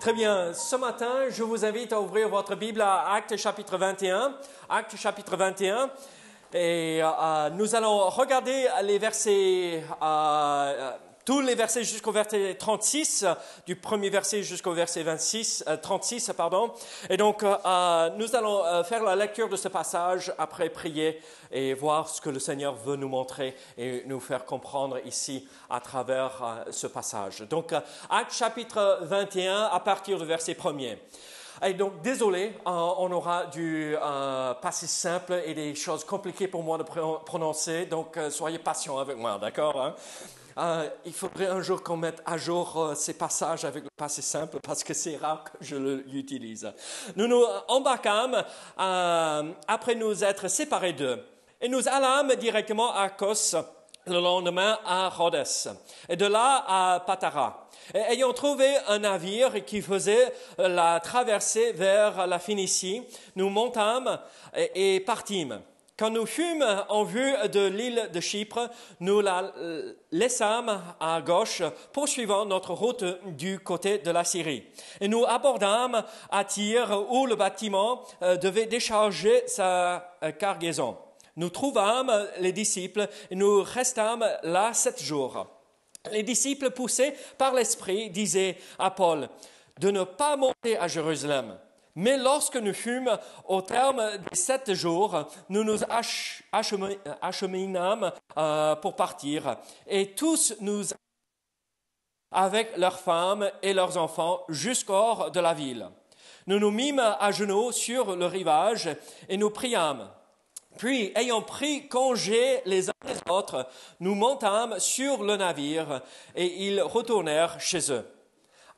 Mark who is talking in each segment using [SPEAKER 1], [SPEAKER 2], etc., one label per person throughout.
[SPEAKER 1] Très bien. Ce matin, je vous invite à ouvrir votre Bible à Actes chapitre 21. Actes chapitre 21. Et nous allons regarder les versets, tous les versets jusqu'au verset 36, du premier verset jusqu'au verset 36, pardon. Et donc, nous allons faire la lecture de ce passage, après prier et voir ce que le Seigneur veut nous montrer et nous faire comprendre ici à travers ce passage. Donc, Actes chapitre 21, à partir du verset 1er. Et donc, désolé, on aura du passé simple et des choses compliquées pour moi de prononcer, donc soyez patients avec moi, d'accord, hein? Il faudrait un jour qu'on mette à jour ces passages avec le passé simple parce que c'est rare que je l'utilise. Nous nous embarquâmes après nous être séparés d'eux et nous allâmes directement à Kos, le lendemain à Rhodes et de là à Patara. Et ayant trouvé un navire qui faisait la traversée vers la Phénicie, nous montâmes et partîmes. Quand nous fûmes en vue de l'île de Chypre, nous la laissâmes à gauche, poursuivant notre route du côté de la Syrie. Et nous abordâmes à Tyr, où le bâtiment devait décharger sa cargaison. Nous trouvâmes les disciples et nous restâmes là 7 jours. Les disciples, poussés par l'Esprit, disaient à Paul de ne pas monter à Jérusalem. Mais lorsque nous fûmes au terme des 7 jours, nous nous acheminâmes pour partir. Et tous nous avec leurs femmes et leurs enfants jusqu'hors de la ville. Nous nous mîmes à genoux sur le rivage et nous priâmes. Puis, ayant pris congé les uns des autres, nous montâmes sur le navire et ils retournèrent chez eux.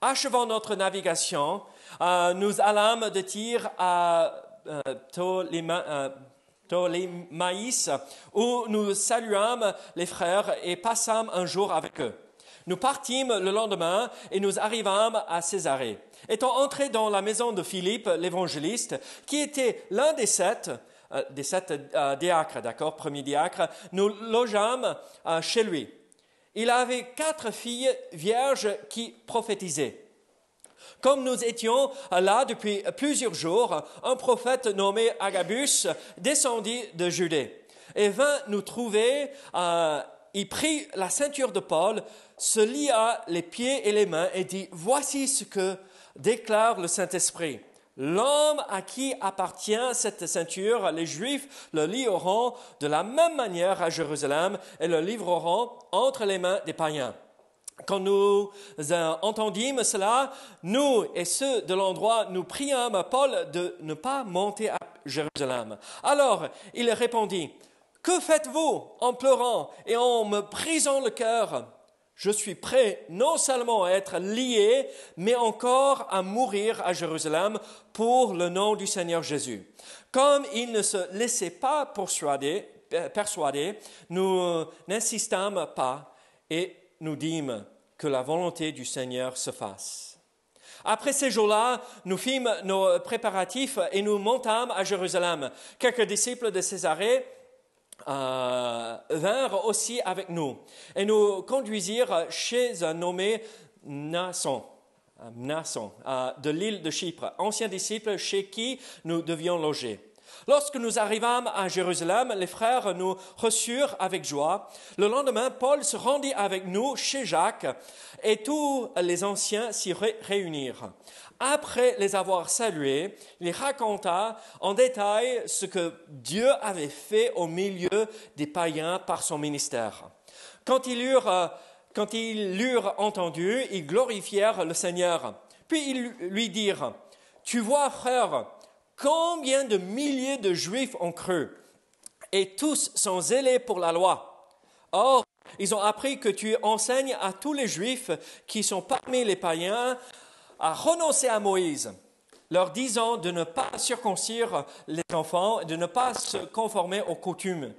[SPEAKER 1] Achevant notre navigation, nous allâmes de Tyr à Ptolémaïs, où nous saluâmes les frères et passâmes un jour avec eux. Nous partîmes le lendemain et nous arrivâmes à Césarée. Étant entrés dans la maison de Philippe, l'évangéliste, qui était l'un des sept diacres, d'accord, premier diacre, nous logeâmes chez lui. Il avait 4 filles vierges qui prophétisaient. Comme nous étions là depuis plusieurs jours, un prophète nommé Agabus descendit de Judée et vint nous trouver. Il prit la ceinture de Paul, se lia les pieds et les mains et dit « Voici ce que déclare le Saint-Esprit. L'homme à qui appartient cette ceinture, les Juifs le lieront de la même manière à Jérusalem et le livreront entre les mains des païens. » Quand nous entendîmes cela, nous et ceux de l'endroit, nous priâmes Paul de ne pas monter à Jérusalem. Alors il répondit, « Que faites-vous en pleurant et en me brisant le cœur ? Je suis prêt non seulement à être lié, mais encore à mourir à Jérusalem pour le nom du Seigneur Jésus. » Comme il ne se laissait pas persuader, nous n'insistâmes pas et nous dîmes que la volonté du Seigneur se fasse. Après ces jours-là, nous fîmes nos préparatifs et nous montâmes à Jérusalem. Quelques disciples de Césarée vinrent aussi avec nous et nous conduisirent chez un nommé Mnason de l'île de Chypre, ancien disciple chez qui nous devions loger. Lorsque nous arrivâmes à Jérusalem, les frères nous reçurent avec joie. Le lendemain, Paul se rendit avec nous chez Jacques et tous les anciens s'y réunirent. Après les avoir salués, il raconta en détail ce que Dieu avait fait au milieu des païens par son ministère. Quand ils l'eurent entendu, ils glorifièrent le Seigneur. Puis ils lui dirent, « Tu vois, frère, combien de milliers de Juifs ont cru, et tous sont zélés pour la loi. Or, ils ont appris que tu enseignes à tous les Juifs qui sont parmi les païens à renoncer à Moïse, leur disant de ne pas circoncire les enfants et de ne pas se conformer aux coutumes.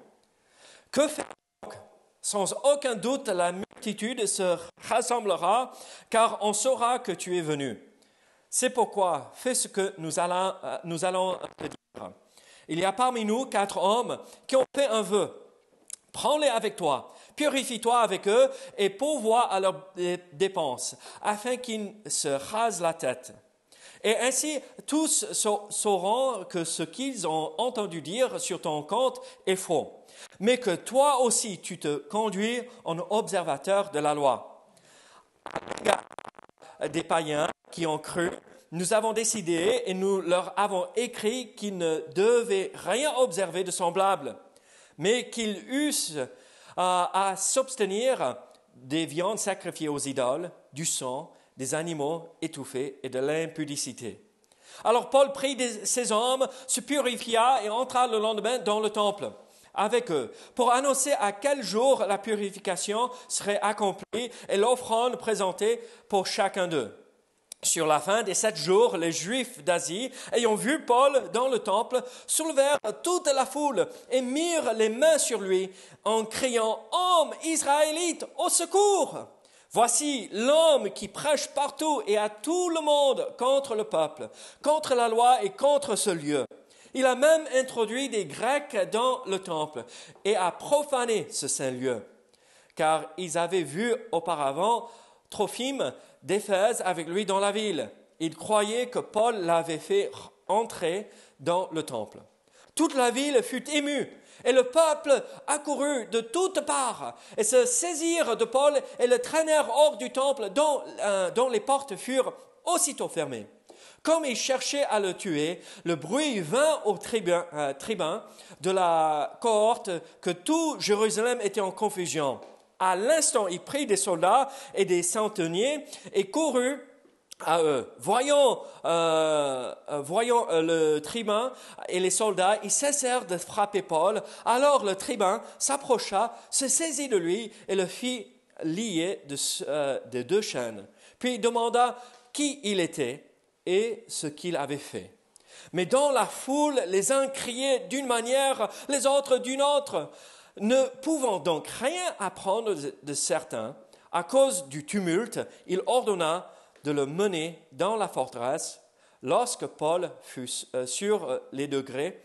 [SPEAKER 1] Que faire donc ? Sans aucun doute, la multitude se rassemblera, car on saura que tu es venu. C'est pourquoi fais ce que nous allons te dire. Il y a parmi nous 4 hommes qui ont fait un vœu. Prends-les avec toi, Purifie-toi avec eux et pourvois à leurs dépenses, afin qu'ils se rasent la tête. Et ainsi, tous sauront que ce qu'ils ont entendu dire sur ton compte est faux, mais que toi aussi tu te conduis en observateur de la loi. Des païens qui ont cru, nous avons décidé et nous leur avons écrit qu'ils ne devaient rien observer de semblable, mais qu'ils eussent à s'abstenir des viandes sacrifiées aux idoles, du sang, des animaux étouffés et de l'impudicité. Alors Paul prit ses hommes, se purifia et entra le lendemain dans le temple avec eux, pour annoncer à quel jour la purification serait accomplie et l'offrande présentée pour chacun d'eux. Sur la fin des 7 jours, les Juifs d'Asie, ayant vu Paul dans le temple, soulevèrent toute la foule et mirent les mains sur lui en criant « Homme israélite, au secours !» Voici l'homme qui prêche partout et à tout le monde contre le peuple, contre la loi et contre ce lieu. Il a même introduit des Grecs dans le temple et a profané ce saint lieu, car ils avaient vu auparavant Trophime d'Éphèse avec lui dans la ville. Ils croyaient que Paul l'avait fait entrer dans le temple. Toute la ville fut émue et le peuple accourut de toutes parts et se saisirent de Paul et le traînèrent hors du temple dont les portes furent aussitôt fermées. Comme ils cherchaient à le tuer, le bruit vint au tribun de la cohorte que tout Jérusalem était en confusion. À l'instant, il prit des soldats et des centeniers et courut à eux. Voyant le tribun et les soldats, ils cessèrent de frapper Paul. Alors le tribun s'approcha, se saisit de lui et le fit lier de 2 chaînes. Puis il demanda qui il était et ce qu'il avait fait. Mais dans la foule, les uns criaient d'une manière, les autres d'une autre. Ne pouvant donc rien apprendre de certains, à cause du tumulte, il ordonna de le mener dans la forteresse. Lorsque Paul fut sur les degrés,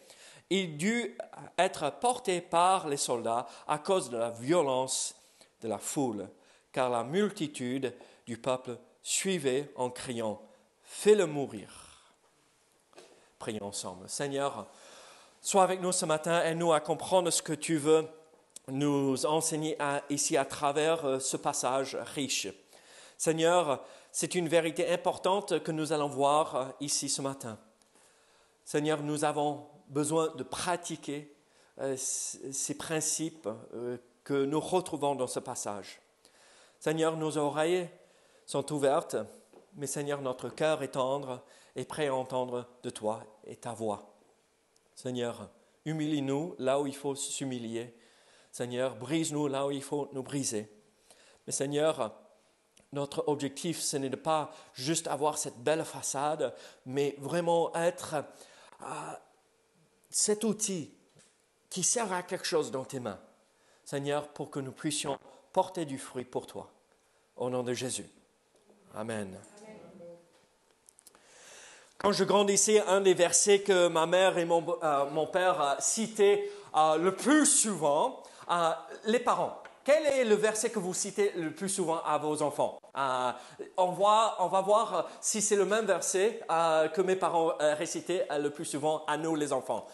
[SPEAKER 1] il dut être porté par les soldats à cause de la violence de la foule, car la multitude du peuple suivait en criant « Fais-le mourir ». Prions ensemble. Seigneur, sois avec nous ce matin, aide-nous à comprendre ce que tu veux nous enseigner ici à travers ce passage riche. Seigneur, c'est une vérité importante que nous allons voir ici ce matin. Seigneur, nous avons besoin de pratiquer ces principes que nous retrouvons dans ce passage. Seigneur, nos oreilles sont ouvertes, mais Seigneur, notre cœur est tendre et prêt à entendre de toi et ta voix. Seigneur, humilie-nous là où il faut s'humilier. Seigneur, brise-nous là où il faut nous briser. Mais Seigneur, notre objectif, ce n'est de pas juste avoir cette belle façade, mais vraiment être cet outil qui sert à quelque chose dans tes mains. Seigneur, pour que nous puissions porter du fruit pour toi. Au nom de Jésus. Amen. Quand je grandissais, un des versets que ma mère et mon père citaient le plus souvent, les parents. Quel est le verset que vous citez le plus souvent à vos enfants? On va voir si c'est le même verset que mes parents récitaient le plus souvent à nous les enfants.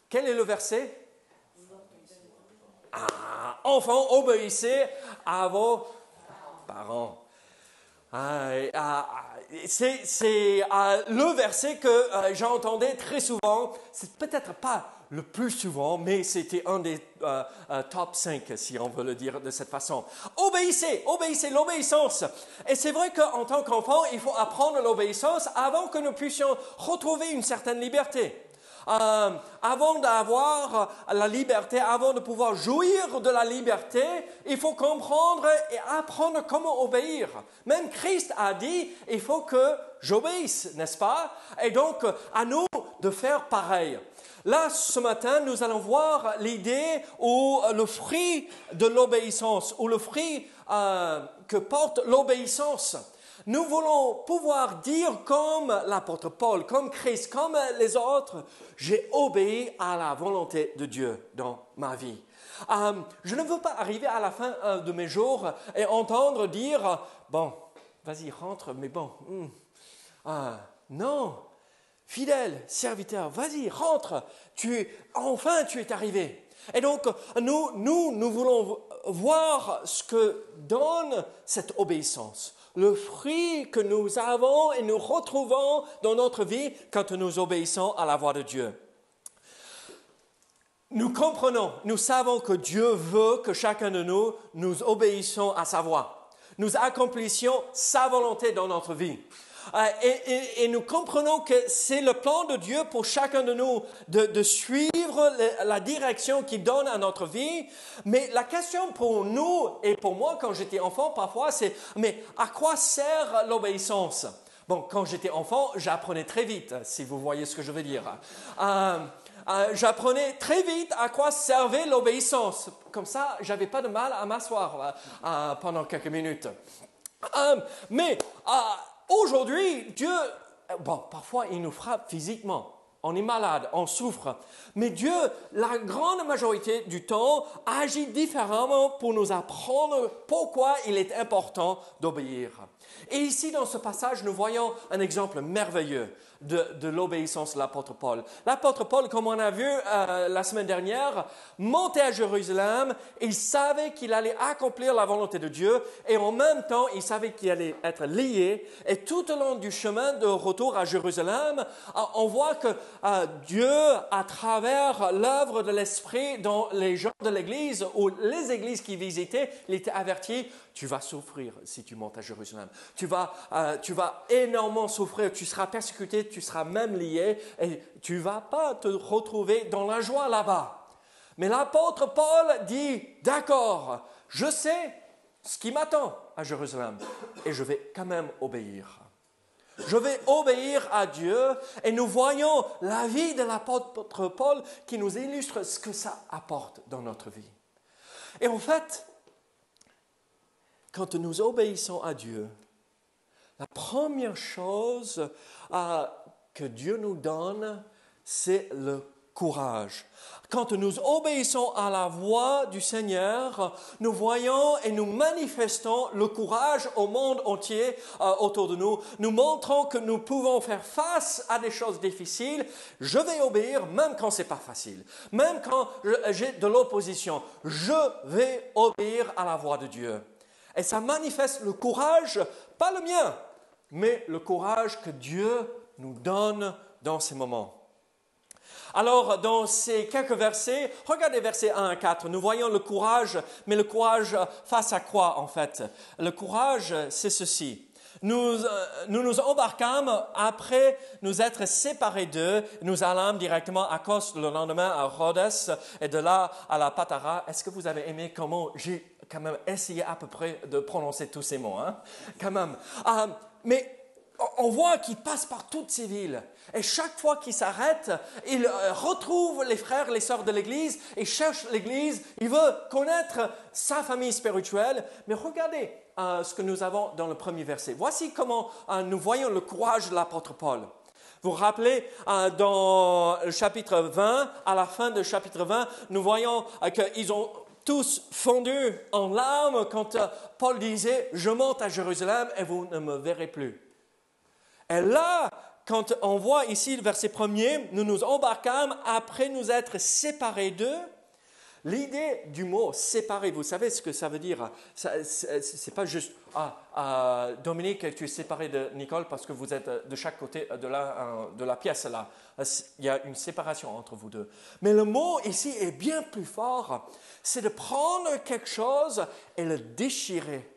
[SPEAKER 1] Quel est le verset? Enfants, obéissez à vos parents. C'est le verset que j'entendais très souvent. C'est peut-être pas le plus souvent, mais c'était un des top 5, si on veut le dire de cette façon. Obéissez, l'obéissance. Et c'est vrai qu'en tant qu'enfant, il faut apprendre l'obéissance avant que nous puissions retrouver une certaine liberté. Avant d'avoir la liberté, avant de pouvoir jouir de la liberté, il faut comprendre et apprendre comment obéir. Même Christ a dit, il faut que j'obéisse, n'est-ce pas? Et donc, à nous de faire pareil. Là, ce matin, nous allons voir l'idée ou le fruit de l'obéissance, ou le fruit que porte l'obéissance. Nous voulons pouvoir dire comme l'apôtre Paul, comme Christ, comme les autres, j'ai obéi à la volonté de Dieu dans ma vie. Je ne veux pas arriver à la fin de mes jours et entendre dire, bon, vas-y, rentre, mais bon, non, fidèle, serviteur, vas-y, rentre, enfin tu es arrivé. Et donc, nous voulons voir ce que donne cette obéissance, le fruit que nous avons et nous retrouvons dans notre vie quand nous obéissons à la voix de Dieu. Nous comprenons, nous savons que Dieu veut que chacun de nous obéissions à sa voix. Nous accomplissions sa volonté dans notre vie. Et nous comprenons que c'est le plan de Dieu pour chacun de nous de suivre la direction qu'il donne à notre vie. Mais la question pour nous et pour moi quand j'étais enfant parfois c'est mais à quoi sert l'obéissance? Bon, quand j'étais enfant, j'apprenais très vite, si vous voyez ce que je veux dire. J'apprenais très vite à quoi servait l'obéissance. Comme ça, j'avais pas de mal à m'asseoir pendant quelques minutes. Mais aujourd'hui, Dieu, bon, parfois il nous frappe physiquement. On est malade, on souffre. Mais Dieu, la grande majorité du temps, agit différemment pour nous apprendre pourquoi il est important d'obéir. Et ici, dans ce passage, nous voyons un exemple merveilleux de l'obéissance de l'apôtre Paul. L'apôtre Paul, comme on a vu la semaine dernière, montait à Jérusalem, il savait qu'il allait accomplir la volonté de Dieu et en même temps, il savait qu'il allait être lié. Et tout au long du chemin de retour à Jérusalem, on voit que Dieu, à travers l'œuvre de l'Esprit dans les gens de l'Église ou les églises qu'il visitait, il était averti, tu vas souffrir si tu montes à Jérusalem. Tu vas énormément souffrir, tu seras persécuté, tu seras même lié et tu ne vas pas te retrouver dans la joie là-bas. Mais l'apôtre Paul dit, d'accord, je sais ce qui m'attend à Jérusalem et je vais quand même obéir. Je vais obéir à Dieu et nous voyons la vie de l'apôtre Paul qui nous illustre ce que ça apporte dans notre vie. Et en fait, quand nous obéissons à Dieu, la première chose que Dieu nous donne, c'est le courage. Quand nous obéissons à la voix du Seigneur, nous voyons et nous manifestons le courage au monde entier autour de nous. Nous montrons que nous pouvons faire face à des choses difficiles. Je vais obéir même quand ce n'est pas facile. Même quand j'ai de l'opposition, je vais obéir à la voix de Dieu. Et ça manifeste le courage, pas le mien, mais le courage que Dieu nous donne dans ces moments. Alors, dans ces quelques versets, regardez versets 1 à 4, nous voyons le courage, mais le courage face à quoi en fait? Le courage, c'est ceci. Nous nous embarquâmes après nous être séparés d'eux. Nous allâmes directement à Kos le lendemain à Rhodes et de là à la Patara. Est-ce que vous avez aimé comment j'ai quand même essayé à peu près de prononcer tous ces mots, hein? Quand même. Mais on voit qu'il passe par toutes ces villes. Et chaque fois qu'il s'arrête, il retrouve les frères, les sœurs de l'Église, il cherche l'Église, il veut connaître sa famille spirituelle. Mais regardez ce que nous avons dans le premier verset. Voici comment nous voyons le courage de l'apôtre Paul. Vous vous rappelez, dans le chapitre 20, à la fin du chapitre 20, nous voyons qu'ils ont tous fondu en larmes quand Paul disait « Je monte à Jérusalem et vous ne me verrez plus ». Et là, quand on voit ici le verset 1er, nous nous embarquâmes après nous être séparés d'eux. L'idée du mot séparé, vous savez ce que ça veut dire? C'est pas juste Dominique, tu es séparé de Nicole parce que vous êtes de chaque côté de la pièce là. Il y a une séparation entre vous deux. Mais le mot ici est bien plus fort. C'est de prendre quelque chose et le déchirer.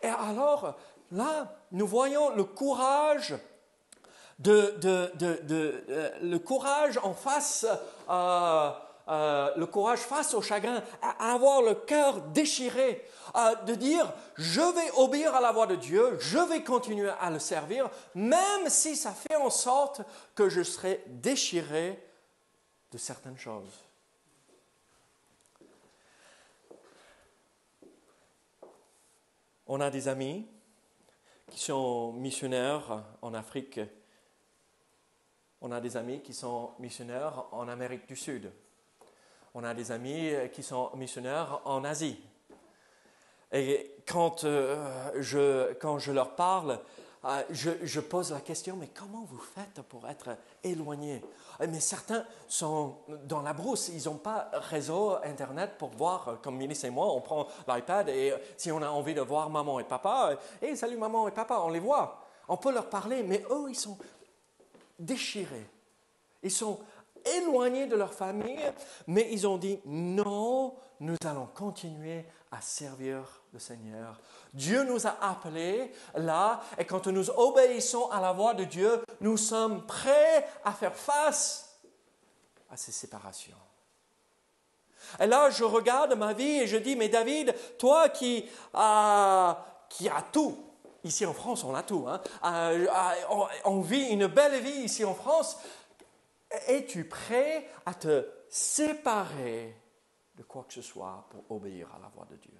[SPEAKER 1] Et alors, là, nous voyons le courage le courage en face, le courage face au chagrin, à avoir le cœur déchiré, de dire je vais obéir à la voix de Dieu, je vais continuer à le servir, même si ça fait en sorte que je serai déchiré de certaines choses. On a des amis qui sont missionnaires en Afrique. On a des amis qui sont missionnaires en Amérique du Sud. On a des amis qui sont missionnaires en Asie. Et quand je leur parle, je pose la question, mais comment vous faites pour être éloignés? Mais certains sont dans la brousse, ils n'ont pas réseau Internet pour voir, comme Mélisse et moi, on prend l'iPad et si on a envie de voir maman et papa, hey, salut maman et papa, on les voit. On peut leur parler, mais eux, ils sont déchirés. Ils sont éloignés de leur famille, mais ils ont dit, non, nous allons continuer à servir le Seigneur. Dieu nous a appelés là, et quand nous obéissons à la voix de Dieu, nous sommes prêts à faire face à ces séparations. Et là, je regarde ma vie et je dis, mais David, toi qui as tout, ici en France, on a tout, hein, on vit une belle vie ici en France, es-tu prêt à te séparer de quoi que ce soit pour obéir à la voix de Dieu?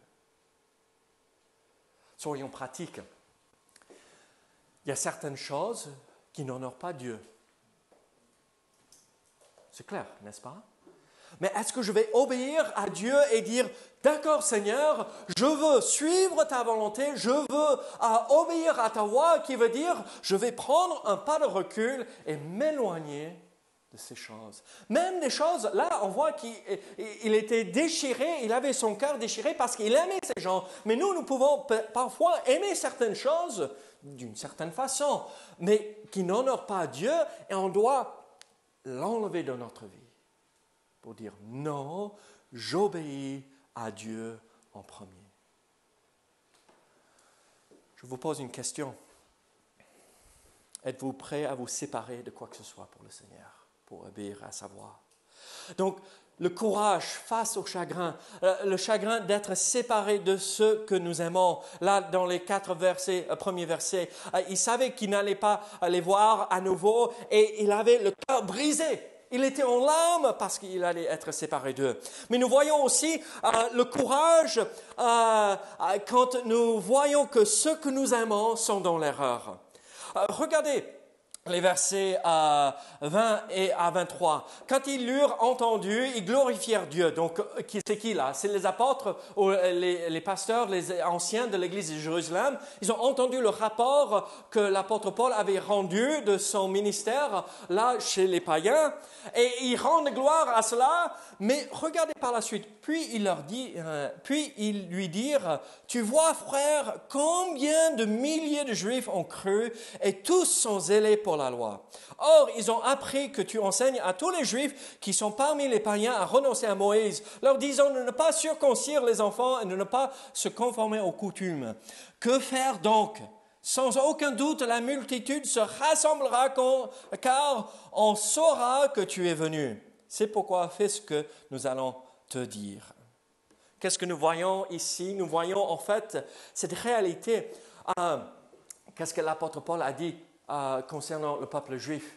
[SPEAKER 1] Soyons pratiques. Il y a certaines choses qui n'honorent pas Dieu. C'est clair, n'est-ce pas? Mais est-ce que je vais obéir à Dieu et dire, d'accord Seigneur, je veux suivre ta volonté, je veux obéir à ta voix, qui veut dire, je vais prendre un pas de recul et m'éloigner de ces choses. Même des choses, là, on voit qu'il était déchiré, il avait son cœur déchiré parce qu'il aimait ces gens. Mais nous pouvons parfois aimer certaines choses d'une certaine façon, mais qui n'honorent pas Dieu, et on doit l'enlever de notre vie pour dire non, j'obéis à Dieu en premier. Je vous pose une question. Êtes-vous prêt à vous séparer de quoi que ce soit pour le Seigneur, pour obéir à sa voix? Donc, le courage face au chagrin, le chagrin d'être séparé de ceux que nous aimons. Là, dans les 4 premiers versets, il savait qu'il n'allait pas les voir à nouveau et il avait le cœur brisé. Il était en larmes parce qu'il allait être séparé d'eux. Mais nous voyons aussi le courage quand nous voyons que ceux que nous aimons sont dans l'erreur. Regardez les versets 20 et à 23. Quand ils l'eurent entendu, ils glorifièrent Dieu. Donc, c'est qui là? C'est les apôtres, ou les pasteurs, les anciens de l'église de Jérusalem. Ils ont entendu le rapport que l'apôtre Paul avait rendu de son ministère là chez les païens. Et ils rendent gloire à cela. Mais regardez par la suite. Puis ils lui dirent, tu vois frère, combien de milliers de Juifs ont cru et tous sont zélés pour la loi. Or, ils ont appris que tu enseignes à tous les Juifs qui sont parmi les païens à renoncer à Moïse, leur disant de ne pas circoncire les enfants et de ne pas se conformer aux coutumes. Que faire donc? Sans aucun doute, la multitude se rassemblera car on saura que tu es venu. C'est pourquoi fais ce que nous allons te dire. Qu'est-ce que nous voyons ici? Nous voyons en fait cette réalité. Qu'est-ce que l'apôtre Paul a dit concernant le peuple juif?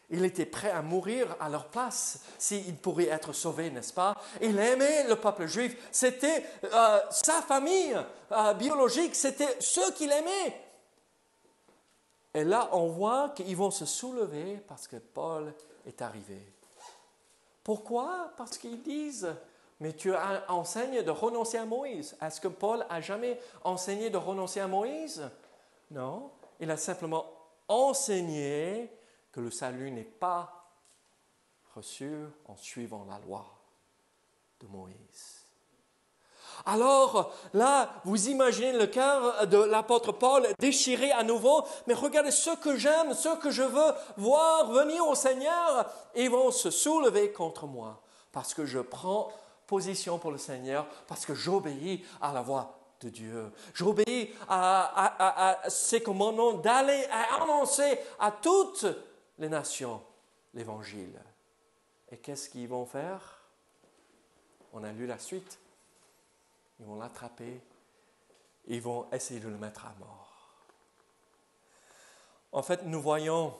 [SPEAKER 1] Il était prêt à mourir à leur place s'il pourrait être sauvé, n'est-ce pas? Il aimait le peuple juif. C'était sa famille biologique, c'était ceux qu'il aimait. Et là, on voit qu'ils vont se soulever parce que Paul est arrivé. Pourquoi? Parce qu'ils disent, mais tu enseignes de renoncer à Moïse. Est-ce que Paul a jamais enseigné de renoncer à Moïse? Non, il a simplement enseigné que le salut n'est pas reçu en suivant la loi de Moïse. Alors là, vous imaginez le cœur de l'apôtre Paul déchiré à nouveau, mais regardez ceux que j'aime, ceux que je veux voir venir au Seigneur, ils vont se soulever contre moi parce que je prends position pour le Seigneur, parce que j'obéis à la voix de Dieu. J'obéis à ses commandements d'aller annoncer à toutes les nations l'Évangile. Et qu'est-ce qu'ils vont faire? On a lu la suite. Ils vont l'attraper, ils vont essayer de le mettre à mort. En fait, nous voyons,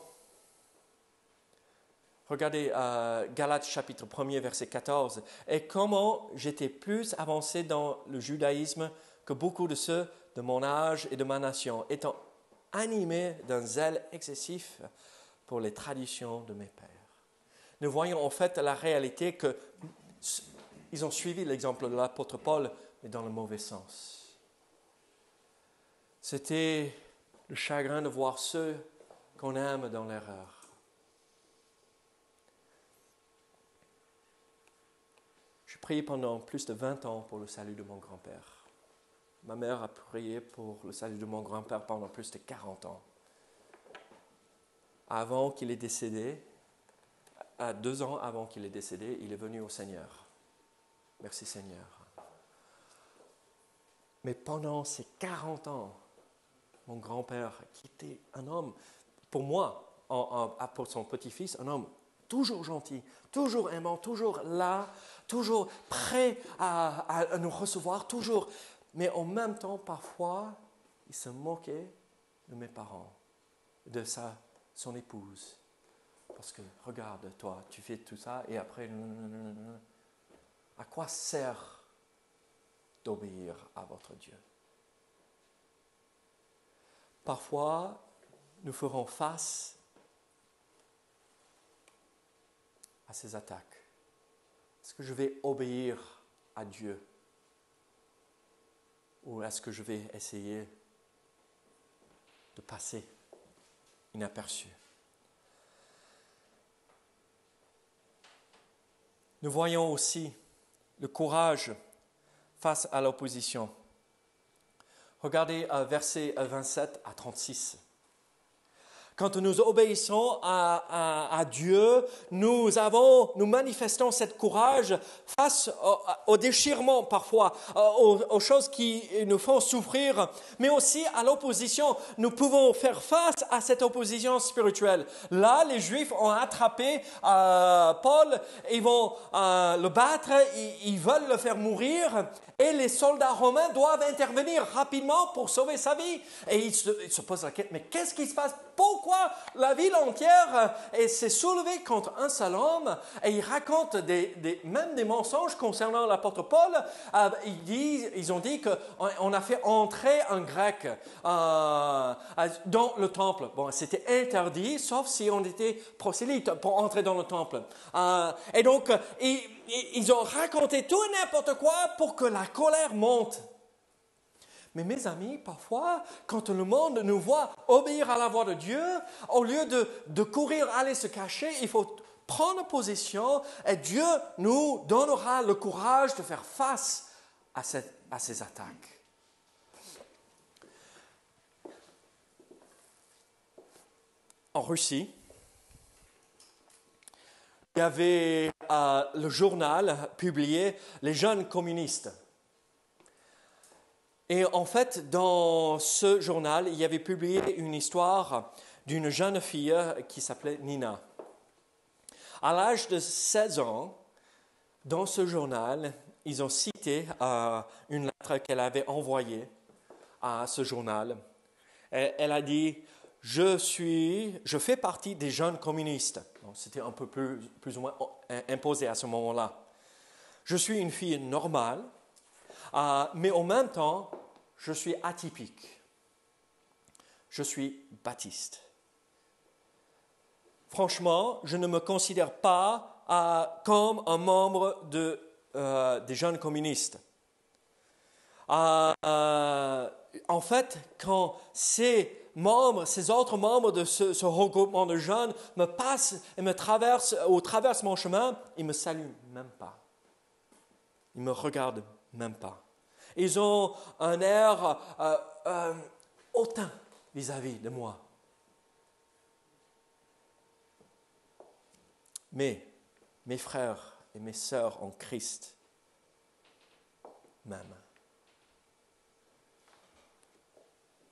[SPEAKER 1] regardez Galates chapitre 1er, verset 14, « Et comment j'étais plus avancé dans le judaïsme que beaucoup de ceux de mon âge et de ma nation, étant animé d'un zèle excessif pour les traditions de mes pères. Nous voyons en fait la réalité qu'ils ont suivi l'exemple de l'apôtre Paul, mais dans le mauvais sens. C'était le chagrin de voir ceux qu'on aime dans l'erreur. J'ai prié pendant plus de 20 ans pour le salut de mon grand-père. Ma mère a prié pour le salut de mon grand-père pendant plus de 40 ans. Avant qu'il est décédé, 2 ans avant qu'il est décédé, il est venu au Seigneur. Merci Seigneur. Mais pendant ces 40 ans, mon grand-père, qui était un homme, pour moi, pour son petit-fils, un homme toujours gentil, toujours aimant, toujours là, toujours prêt à nous recevoir, toujours. Mais en même temps, parfois, il se moquait de mes parents, de son épouse. Parce que, regarde, toi, tu fais tout ça et après, à quoi sert d'obéir à votre Dieu? Parfois, nous ferons face à ces attaques. Est-ce que je vais obéir à Dieu? Ou est-ce que je vais essayer de passer inaperçu? Nous voyons aussi le courage face à l'opposition. Regardez versets 27 à 36. Quand nous obéissons à Dieu, nous manifestons cette courage face au déchirement parfois, aux choses qui nous font souffrir, mais aussi à l'opposition. Nous pouvons faire face à cette opposition spirituelle. Là, les Juifs ont attrapé Paul, ils vont le battre, ils veulent le faire mourir, et les soldats romains doivent intervenir rapidement pour sauver sa vie. Et ils se posent la question, mais qu'est-ce qui se passe? Pourquoi la ville entière s'est soulevée contre un seul homme? Et ils racontent même des mensonges concernant l'apôtre Paul. Ils ont dit qu'on a fait entrer un grec dans le temple. Bon, c'était interdit, sauf si on était prosélyte pour entrer dans le temple. Et donc, ils ont raconté tout et n'importe quoi pour que la colère monte. Mais mes amis, parfois, quand le monde nous voit obéir à la voix de Dieu, au lieu de courir, aller se cacher, il faut prendre position et Dieu nous donnera le courage de faire face à ces attaques. En Russie, il y avait le journal publié Les Jeunes communistes. Et en fait, dans ce journal, il y avait publié une histoire d'une jeune fille qui s'appelait Nina. À l'âge de 16 ans, dans ce journal, ils ont cité une lettre qu'elle avait envoyée à ce journal. Elle a dit « Je fais partie des jeunes communistes ». C'était un peu plus ou moins imposé à ce moment-là. « Je suis une fille normale, mais en même temps, je suis atypique. Je suis baptiste. Franchement, je ne me considère pas comme un membre des jeunes communistes. En fait, quand ces autres membres de ce regroupement de jeunes me passent et me traversent mon chemin, ils ne me saluent même pas. Ils ne me regardent même pas. Ils ont un air hautain vis-à-vis de moi. Mais mes frères et mes sœurs en Christ m'aiment.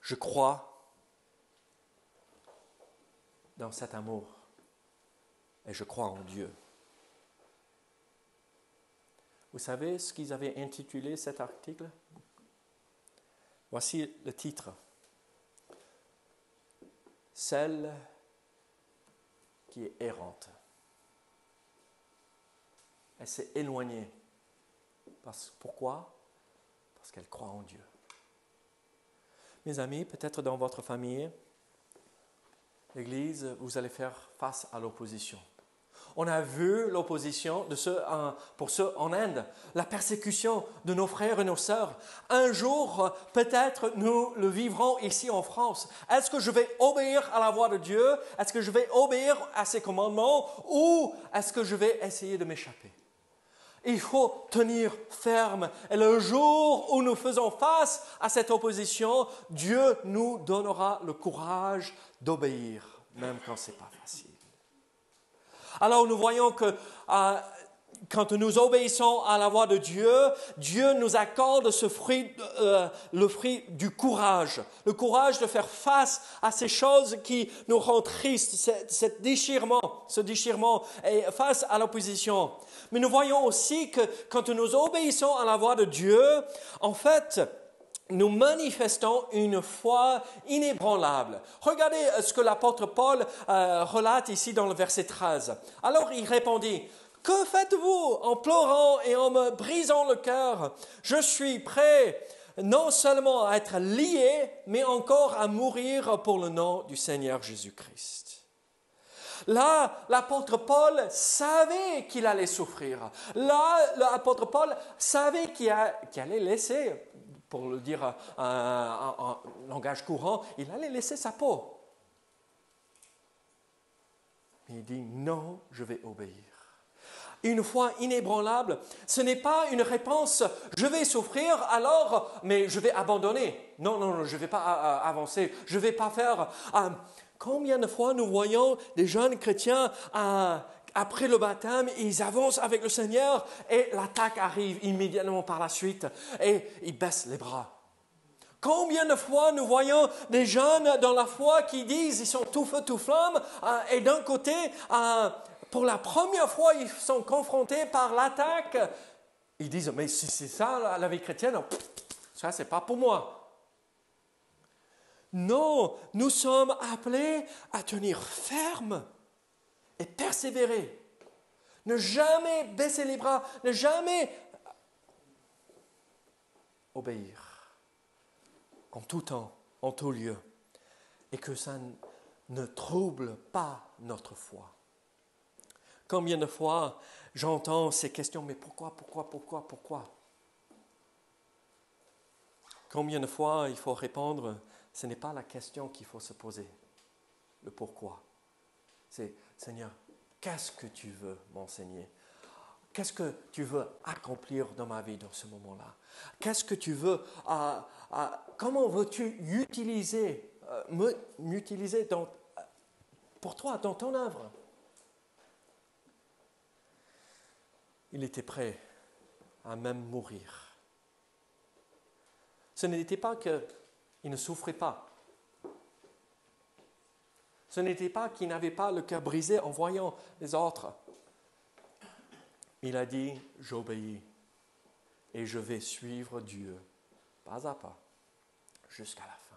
[SPEAKER 1] Je crois dans cet amour et je crois en Dieu. Vous savez ce qu'ils avaient intitulé cet article? Voici le titre. Celle qui est errante. Elle s'est éloignée. Pourquoi? Parce qu'elle croit en Dieu. Mes amis, peut-être dans votre famille, l'Église, vous allez faire face à l'opposition. On a vu l'opposition pour ceux en Inde, la persécution de nos frères et nos sœurs. Un jour, peut-être, nous le vivrons ici en France. Est-ce que je vais obéir à la voix de Dieu? Est-ce que je vais obéir à ses commandements? Ou est-ce que je vais essayer de m'échapper? Il faut tenir ferme. Et le jour où nous faisons face à cette opposition, Dieu nous donnera le courage d'obéir, même quand ce n'est pas facile. Alors nous voyons que quand nous obéissons à la voix de Dieu, Dieu nous accorde le fruit du courage. Le courage de faire face à ces choses qui nous rendent tristes, ce déchirement et face à l'opposition. Mais nous voyons aussi que quand nous obéissons à la voix de Dieu, en fait, nous manifestons une foi inébranlable. Regardez ce que l'apôtre Paul relate ici dans le verset 13. Alors il répondit, « Que faites-vous en pleurant et en me brisant le cœur? Je suis prêt non seulement à être lié, mais encore à mourir pour le nom du Seigneur Jésus-Christ. » Là, l'apôtre Paul savait qu'il allait souffrir. Là, l'apôtre Paul savait qu'il allait laisser, pour le dire en langage courant, il allait laisser sa peau. Mais il dit, non, je vais obéir. Une foi inébranlable, ce n'est pas une réponse, je vais souffrir alors, mais je vais abandonner. Non, je ne vais pas avancer, je ne vais pas faire. Combien de fois nous voyons des jeunes chrétiens après le baptême, ils avancent avec le Seigneur et l'attaque arrive immédiatement par la suite et ils baissent les bras. Combien de fois nous voyons des jeunes dans la foi qui disent ils sont tout feu, tout flamme et d'un côté, pour la première fois, ils sont confrontés par l'attaque. Ils disent, mais si c'est ça la vie chrétienne, ça c'est pas pour moi. Non, nous sommes appelés à tenir ferme et persévérer. Ne jamais baisser les bras, ne jamais obéir en tout temps, en tout lieu, et que ça ne trouble pas notre foi. Combien de fois j'entends ces questions, mais pourquoi? Combien de fois il faut répondre, ce n'est pas la question qu'il faut se poser, le pourquoi. C'est, Seigneur, qu'est-ce que tu veux m'enseigner? Qu'est-ce que tu veux accomplir dans ma vie dans ce moment-là? Qu'est-ce que tu veux, comment veux-tu m'utiliser pour toi, dans ton œuvre? Il était prêt à même mourir. Ce n'était pas qu'il ne souffrait pas. Ce n'était pas qu'il n'avait pas le cœur brisé en voyant les autres. Il a dit, j'obéis et je vais suivre Dieu, pas à pas, jusqu'à la fin.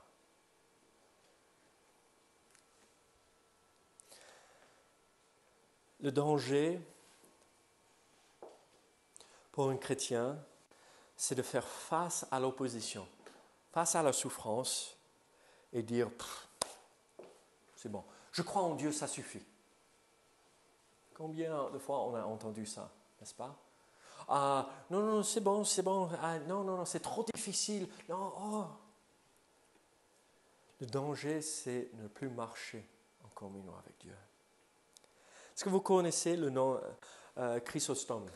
[SPEAKER 1] Le danger pour un chrétien, c'est de faire face à l'opposition, face à la souffrance et dire, c'est bon, je crois en Dieu, ça suffit. Combien de fois on a entendu ça, n'est-ce pas? Non, c'est bon, non, c'est trop difficile. Non, Le danger, c'est ne plus marcher en communion avec Dieu. Est-ce que vous connaissez le nom Chrysostome?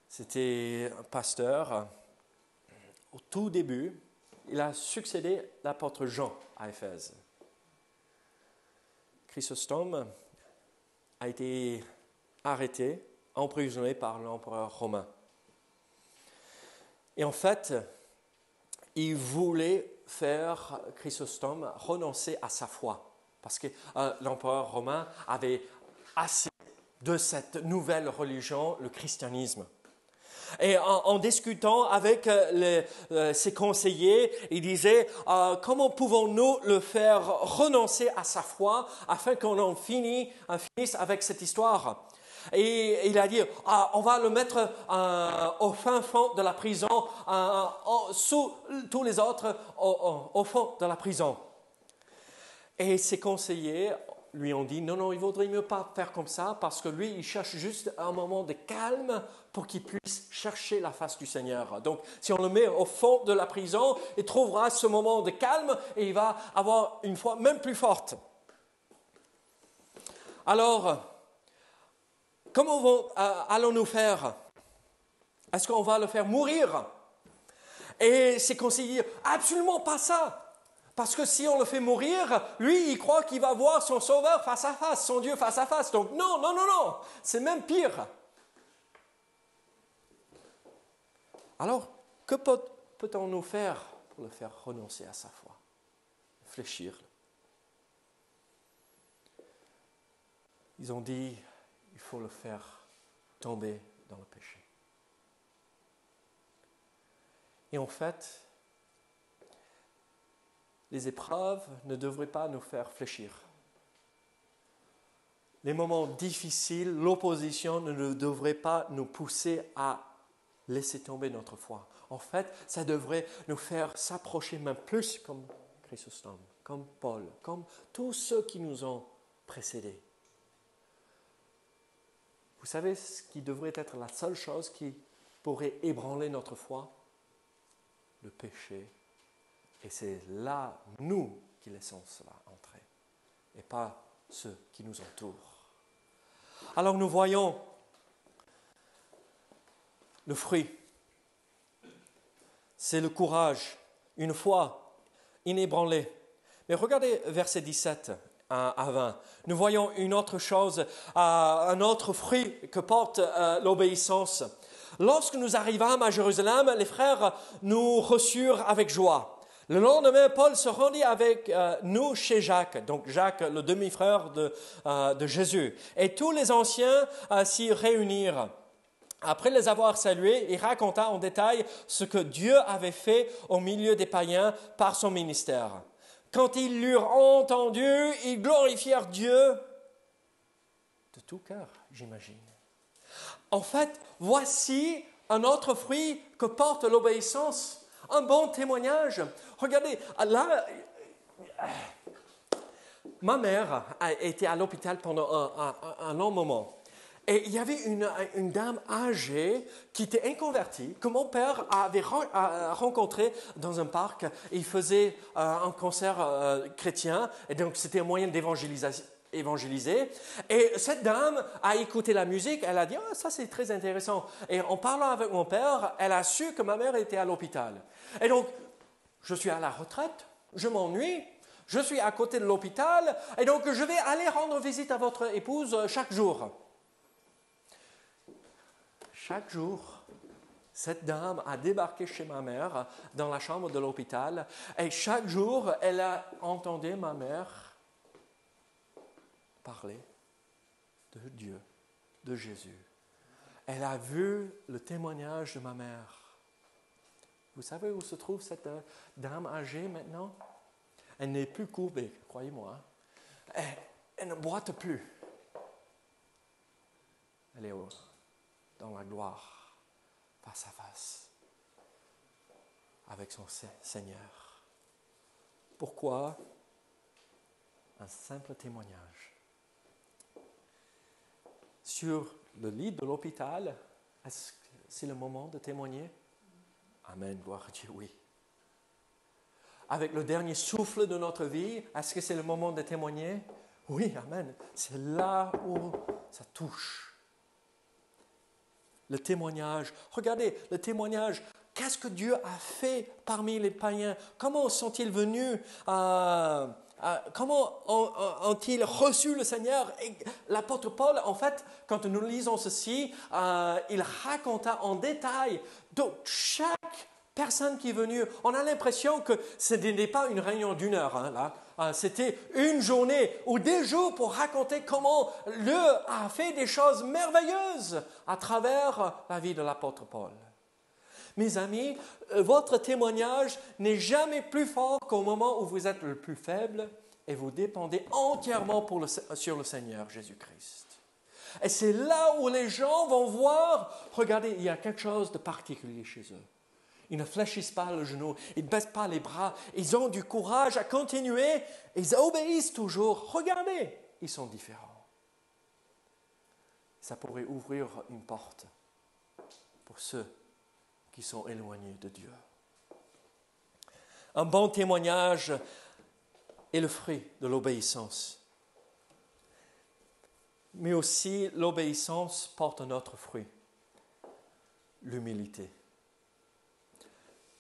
[SPEAKER 1] C'était un pasteur. Au tout début, il a succédé à l'apôtre Jean à Éphèse. Chrysostome a été arrêté, emprisonné par l'empereur romain. Et en fait, il voulait faire Chrysostome renoncer à sa foi, parce que l'empereur romain avait assez de cette nouvelle religion, le christianisme. Et en discutant avec ses conseillers, il disait comment pouvons-nous le faire renoncer à sa foi afin qu'on en finisse avec cette histoire. Et il a dit on va le mettre au fin fond de la prison, sous tous les autres au fond de la prison. Et ses conseillers lui ont dit, non, il vaudrait mieux pas faire comme ça, parce que lui, il cherche juste un moment de calme pour qu'il puisse chercher la face du Seigneur. Donc, si on le met au fond de la prison, il trouvera ce moment de calme et il va avoir une foi même plus forte. Alors, comment allons-nous faire? Est-ce qu'on va le faire mourir? Et ses conseillers, absolument pas ça. Parce que si on le fait mourir, lui, il croit qu'il va voir son Sauveur face à face, son Dieu face à face. Donc non, c'est même pire. Alors, que peut-on faire pour le faire renoncer à sa foi? Fléchir. Ils ont dit, il faut le faire tomber dans le péché. Et en fait, les épreuves ne devraient pas nous faire fléchir. Les moments difficiles, l'opposition ne devrait pas nous pousser à laisser tomber notre foi. En fait, ça devrait nous faire s'approcher même plus comme Chrysostome, comme Paul, comme tous ceux qui nous ont précédés. Vous savez ce qui devrait être la seule chose qui pourrait ébranler notre foi? Le péché. Et c'est là, nous, qui laissons cela entrer, et pas ceux qui nous entourent. Alors nous voyons le fruit. C'est le courage, une foi inébranlée. Mais regardez verset 17 à 20. Nous voyons une autre chose, un autre fruit que porte l'obéissance. Lorsque nous arrivâmes à Jérusalem, les frères nous reçurent avec joie. Le lendemain, Paul se rendit avec nous chez Jacques, donc Jacques, le demi-frère de Jésus. Et tous les anciens s'y réunirent. Après les avoir salués, il raconta en détail ce que Dieu avait fait au milieu des païens par son ministère. Quand ils l'eurent entendu, ils glorifièrent Dieu de tout cœur, j'imagine. En fait, voici un autre fruit que porte l'obéissance, un bon témoignage. Regardez, là, ma mère a été à l'hôpital pendant un long moment. Et il y avait une dame âgée qui était inconvertie, que mon père avait rencontrée dans un parc. Il faisait un concert chrétien, et donc c'était un moyen d'évangéliser. Et cette dame a écouté la musique, elle a dit « ça c'est très intéressant ». Et en parlant avec mon père, elle a su que ma mère était à l'hôpital. Et donc, je suis à la retraite, je m'ennuie, je suis à côté de l'hôpital, et donc je vais aller rendre visite à votre épouse chaque jour. Chaque jour, cette dame a débarqué chez ma mère dans la chambre de l'hôpital et chaque jour, elle a entendu ma mère parler de Dieu, de Jésus. Elle a vu le témoignage de ma mère. Vous savez où se trouve cette dame âgée maintenant? Elle n'est plus courbée, croyez-moi. Elle ne boite plus. Elle est dans la gloire, face à face, avec son Seigneur. Pourquoi? Un simple témoignage. Sur le lit de l'hôpital, est-ce que c'est le moment de témoigner? Amen, gloire à Dieu, oui. Avec le dernier souffle de notre vie, est-ce que c'est le moment de témoigner? Oui, amen. C'est là où ça touche. Le témoignage. Regardez, le témoignage. Qu'est-ce que Dieu a fait parmi les païens? Comment sont-ils venus? Comment ont-ils reçu le Seigneur? Et l'apôtre Paul, en fait, quand nous lisons ceci, il raconta en détail donc chaque personne qui est venue. On a l'impression que ce n'était pas une réunion d'une heure, là. C'était une journée ou des jours pour raconter comment Dieu a fait des choses merveilleuses à travers la vie de l'apôtre Paul. Mes amis, votre témoignage n'est jamais plus fort qu'au moment où vous êtes le plus faible et vous dépendez entièrement sur le Seigneur Jésus-Christ. Et c'est là où les gens vont voir, regardez, il y a quelque chose de particulier chez eux. Ils ne fléchissent pas le genou, ils ne baissent pas les bras, ils ont du courage à continuer, ils obéissent toujours. Regardez, ils sont différents. Ça pourrait ouvrir une porte pour ceux qui sont éloignés de Dieu. Un bon témoignage est le fruit de l'obéissance. Mais aussi, l'obéissance porte un autre fruit, l'humilité.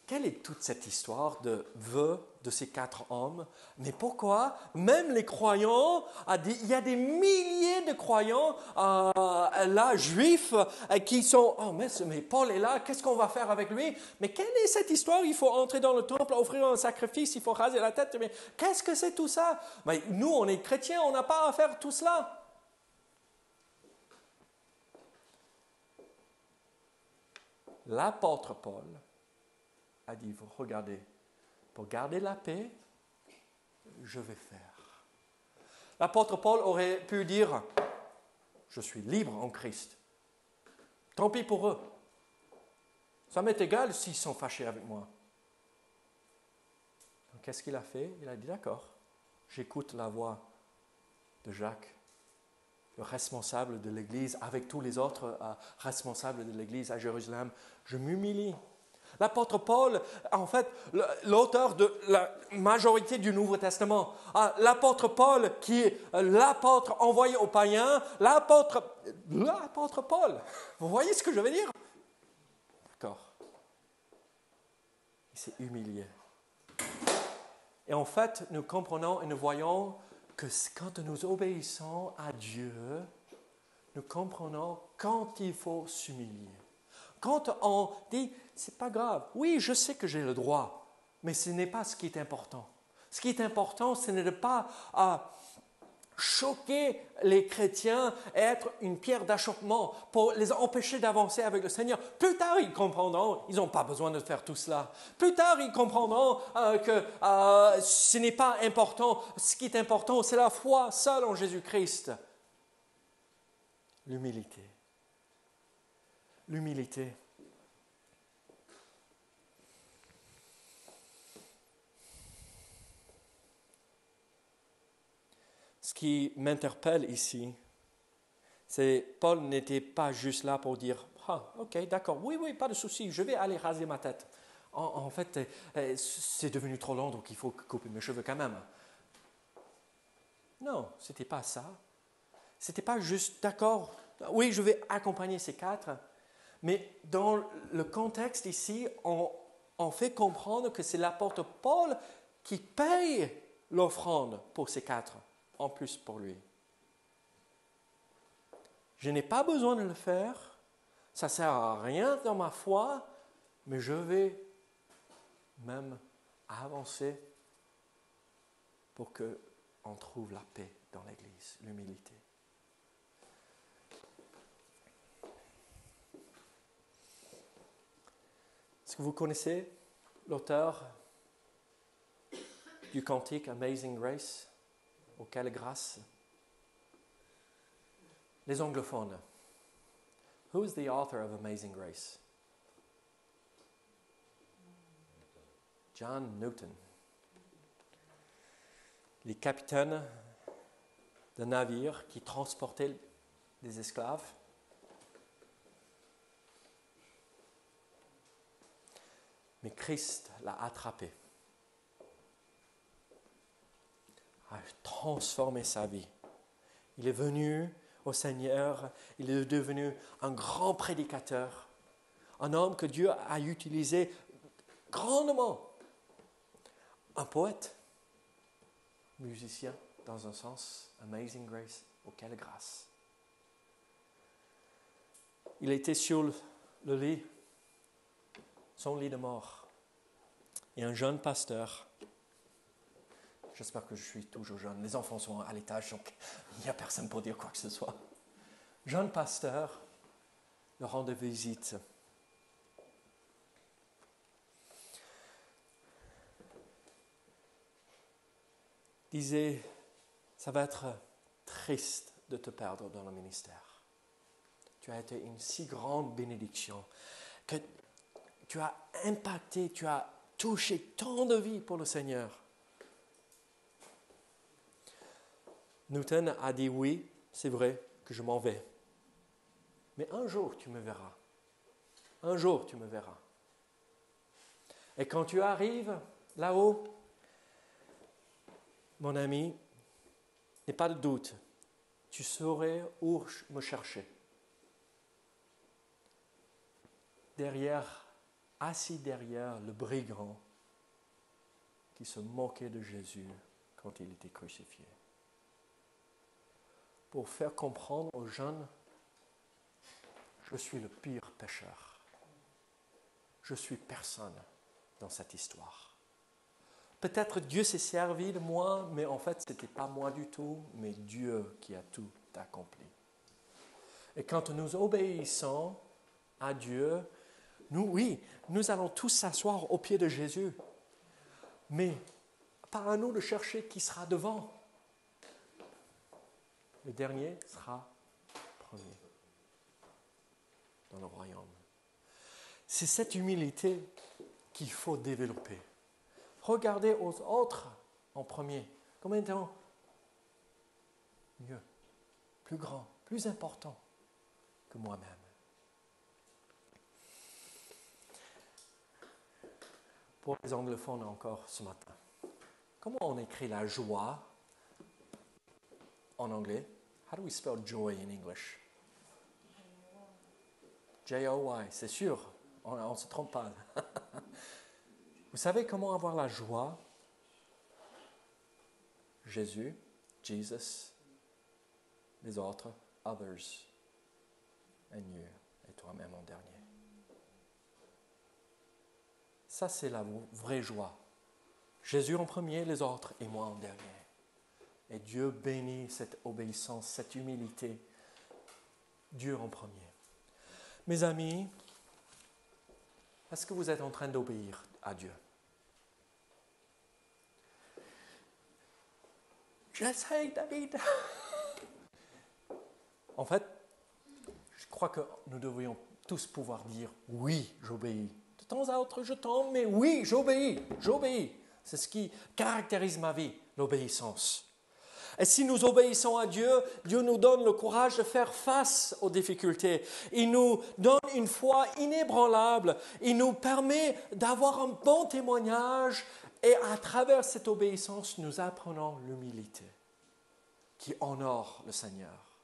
[SPEAKER 1] Quelle est toute cette histoire de vœux de ces 4 hommes? Mais pourquoi même les croyants, il y a des milliers de croyants là, juifs, qui sont « Oh, mais Paul est là, qu'est-ce qu'on va faire avec lui ?» Mais quelle est cette histoire? Il faut entrer dans le temple, offrir un sacrifice, il faut raser la tête. Mais qu'est-ce que c'est tout ça? Mais nous, on est chrétiens, on n'a pas à faire tout cela. L'apôtre Paul a dit, regardez, pour garder la paix, je vais faire. L'apôtre Paul aurait pu dire, je suis libre en Christ. Tant pis pour eux. Ça m'est égal s'ils sont fâchés avec moi. Donc, qu'est-ce qu'il a fait? Il a dit, d'accord, j'écoute la voix de Jacques, le responsable de l'Église, avec tous les autres responsables de l'Église à Jérusalem. Je m'humilie. L'apôtre Paul, en fait, l'auteur de la majorité du Nouveau Testament, l'apôtre Paul qui est l'apôtre envoyé aux païens, l'apôtre Paul, vous voyez ce que je veux dire? D'accord. Il s'est humilié. Et en fait, nous comprenons et nous voyons que quand nous obéissons à Dieu, nous comprenons quand il faut s'humilier. Quand on dit, c'est pas grave, oui, je sais que j'ai le droit, mais ce n'est pas ce qui est important. Ce qui est important, ce n'est de pas choquer les chrétiens et être une pierre d'achoppement pour les empêcher d'avancer avec le Seigneur. Plus tard, ils comprendront, ils n'ont pas besoin de faire tout cela. Plus tard, ils comprendront que ce n'est pas important. Ce qui est important, c'est la foi seule en Jésus-Christ. L'humilité. L'humilité. Ce qui m'interpelle ici, c'est Paul n'était pas juste là pour dire « Ah, ok, d'accord, oui, pas de souci, je vais aller raser ma tête. En fait, c'est devenu trop long, donc il faut couper mes cheveux quand même. » Non, ce n'était pas ça. Ce n'était pas juste « D'accord, oui, je vais accompagner ces 4. » Mais dans le contexte ici, on fait comprendre que c'est l'apôtre Paul qui paye l'offrande pour ces 4, en plus pour lui. Je n'ai pas besoin de le faire, ça ne sert à rien dans ma foi, mais je vais même avancer pour qu'on trouve la paix dans l'Église, l'humilité. Est-ce que vous connaissez l'auteur du cantique Amazing Grace? Oh, quelle grâce! Les anglophones. Who is the author of Amazing Grace? John Newton. Les capitaines de navires qui transportaient des esclaves. Mais Christ l'a attrapé, a transformé sa vie. Il est venu au Seigneur, il est devenu un grand prédicateur, un homme que Dieu a utilisé grandement, un poète, musicien dans un sens, Amazing Grace, oh quelle grâce. Il était sur le lit, son lit de mort, et un jeune pasteur, j'espère que je suis toujours jeune, les enfants sont à l'étage, donc il n'y a personne pour dire quoi que ce soit. Jeune pasteur le rend visite. Disait, ça va être triste de te perdre dans le ministère. Tu as été une si grande bénédiction que tu as impacté, tu as touché tant de vies pour le Seigneur. Newton a dit oui, c'est vrai que je m'en vais. Mais un jour, tu me verras. Un jour, tu me verras. Et quand tu arrives là-haut, mon ami, n'aie pas de doute, tu saurais où me chercher. Assis derrière le brigand qui se moquait de Jésus quand il était crucifié. Pour faire comprendre aux jeunes, je suis le pire pécheur. Je suis personne dans cette histoire. Peut-être Dieu s'est servi de moi, mais en fait, ce n'était pas moi du tout, mais Dieu qui a tout accompli. Et quand nous obéissons à Dieu, nous allons tous s'asseoir au pied de Jésus. Mais pas à nous de chercher qui sera devant. Le dernier sera premier dans le royaume. C'est cette humilité qu'il faut développer. Regardez aux autres en premier. Comme étant mieux, plus grand, plus important que moi-même. Pour les anglophones encore ce matin, comment on écrit la joie en anglais? How do we spell joy in English? J-O-Y, c'est sûr, on ne se trompe pas. Vous savez comment avoir la joie? Jésus, Jesus, les autres, others, and you, et toi-même en dernier. Ça, c'est la vraie joie. Jésus en premier, les autres, et moi en dernier. Et Dieu bénit cette obéissance, cette humilité. Dieu en premier. Mes amis, est-ce que vous êtes en train d'obéir à Dieu? J'essaie, David. En fait, je crois que nous devrions tous pouvoir dire « Oui, j'obéis ». De temps à autre, je tombe, mais oui, j'obéis. C'est ce qui caractérise ma vie, l'obéissance. Et si nous obéissons à Dieu, Dieu nous donne le courage de faire face aux difficultés. Il nous donne une foi inébranlable. Il nous permet d'avoir un bon témoignage. Et à travers cette obéissance, nous apprenons l'humilité qui honore le Seigneur,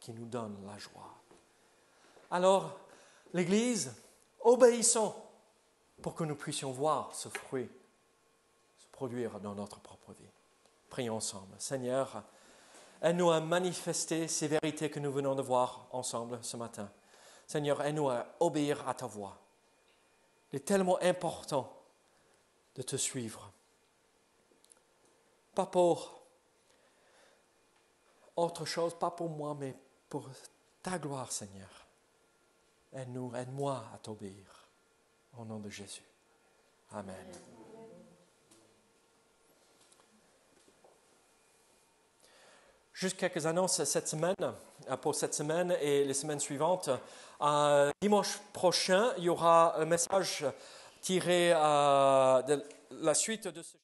[SPEAKER 1] qui nous donne la joie. Alors, l'Église, obéissons pour que nous puissions voir ce fruit se produire dans notre propre vie. Prions ensemble. Seigneur, aide-nous à manifester ces vérités que nous venons de voir ensemble ce matin. Seigneur, aide-nous à obéir à ta voix. Il est tellement important de te suivre. Pas pour autre chose, pas pour moi, mais pour ta gloire, Seigneur. Aide-nous, aide-moi à t'obéir. Au nom de Jésus. Amen. Juste quelques annonces pour cette semaine et les semaines suivantes. Dimanche prochain, il y aura un message tiré de la suite de ce